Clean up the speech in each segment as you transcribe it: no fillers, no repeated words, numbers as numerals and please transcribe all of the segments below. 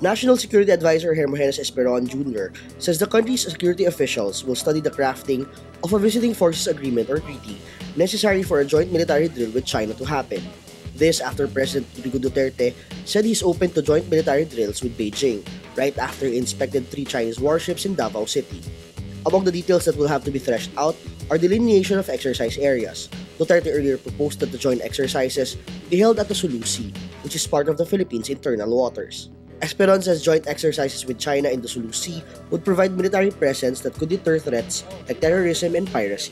National Security Advisor Hermogenes Esperon Jr. says the country's security officials will study the crafting of a visiting forces agreement or treaty necessary for a joint military drill with China to happen. This after President Rodrigo Duterte said he's open to joint military drills with Beijing, right after he inspected 3 Chinese warships in Davao City. Among the details that will have to be threshed out are delineation of exercise areas. Duterte earlier proposed that the joint exercises be held at the Sulu Sea, which is part of the Philippines' internal waters. Esperon says joint exercises with China in the Sulu Sea would provide military presence that could deter threats like terrorism and piracy.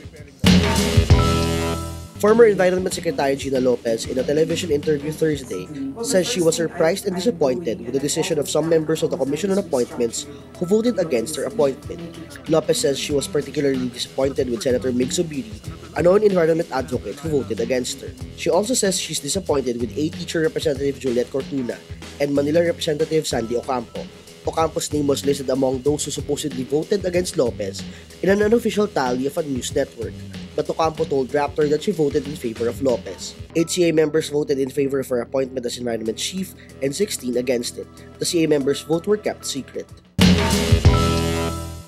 Former Environment Secretary Gina Lopez, in a television interview Thursday, says she was surprised and disappointed with the decision of some members of the Commission on Appointments who voted against her appointment. Lopez says she was particularly disappointed with Senator Mig Zubiri, a known environment advocate who voted against her. She also says she's disappointed with A-Teacher Representative Juliet Cortuna and Manila Representative Sandy Ocampo. Ocampo's name was listed among those who supposedly voted against Lopez in an unofficial tally of a news network, but Ocampo told Raptor that she voted in favor of Lopez. 8 CA members voted in favor of her appointment as Environment Chief and 16 against it. The CA members' vote were kept secret.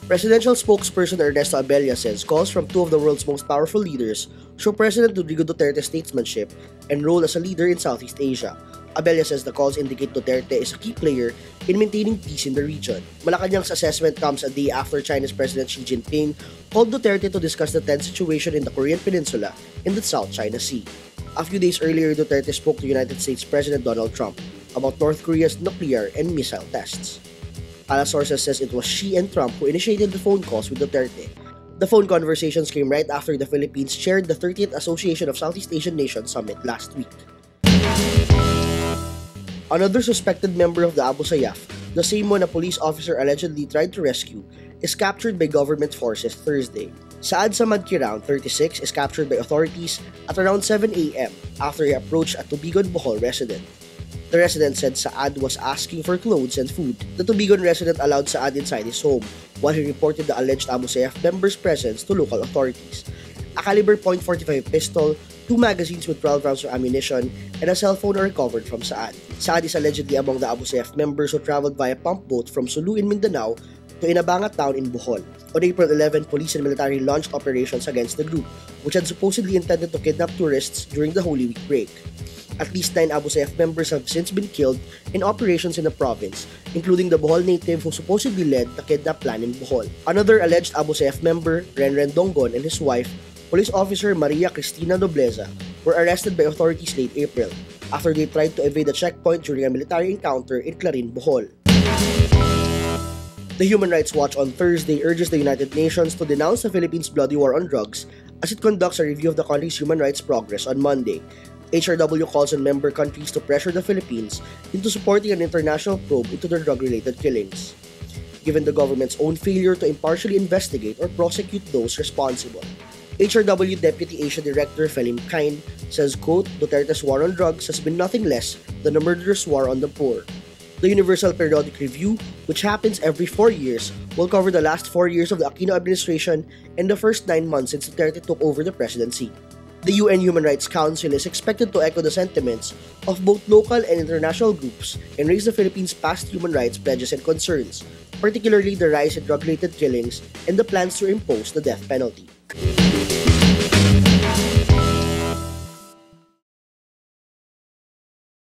Presidential spokesperson Ernesto Abella says calls from 2 of the world's most powerful leaders show President Rodrigo Duterte's statesmanship and role as a leader in Southeast Asia. Abella says the calls indicate Duterte is a key player in maintaining peace in the region. Malacanang's assessment comes a day after China's President Xi Jinping called Duterte to discuss the tense situation in the Korean Peninsula in the South China Sea. A few days earlier, Duterte spoke to United States President Donald Trump about North Korea's nuclear and missile tests. Ala sources says it was Xi and Trump who initiated the phone calls with Duterte. The phone conversations came right after the Philippines chaired the 30th Association of Southeast Asian Nations Summit last week. Another suspected member of the Abu Sayyaf, the same one a police officer allegedly tried to rescue, is captured by government forces Thursday. Saad Samad Kirang, 36, is captured by authorities at around 7 a.m. after he approached a Tubigon, Bohol resident. The resident said Saad was asking for clothes and food. The Tubigon resident allowed Saad inside his home, while he reported the alleged Abu Sayyaf member's presence to local authorities. A caliber .45 pistol, 2 magazines with 12 rounds of ammunition, and a cell phone are recovered from Saad. Saad is allegedly among the Abu Sayyaf members who traveled via pump boat from Sulu in Mindanao to Inabanga town in Bohol. On April 11, police and military launched operations against the group, which had supposedly intended to kidnap tourists during the Holy Week break. At least 9 Abu Sayyaf members have since been killed in operations in the province, including the Bohol native who supposedly led the kidnap plan in Bohol. Another alleged Abu Sayyaf member, Renren Dongon, and his wife, Police Officer Maria Cristina Nobleza, were arrested by authorities late April after they tried to evade a checkpoint during a military encounter in Clarin, Bohol. The Human Rights Watch on Thursday urges the United Nations to denounce the Philippines' bloody war on drugs as it conducts a review of the country's human rights progress on Monday. HRW calls on member countries to pressure the Philippines into supporting an international probe into their drug-related killings, given the government's own failure to impartially investigate or prosecute those responsible. HRW Deputy Asia Director Felim Kain says, quote, Duterte's war on drugs has been nothing less than a murderous war on the poor. The Universal Periodic Review, which happens every 4 years, will cover the last 4 years of the Aquino administration and the first 9 months since Duterte took over the presidency. The UN Human Rights Council is expected to echo the sentiments of both local and international groups and raise the Philippines' past human rights pledges and concerns, particularly the rise in drug-related killings and the plans to impose the death penalty.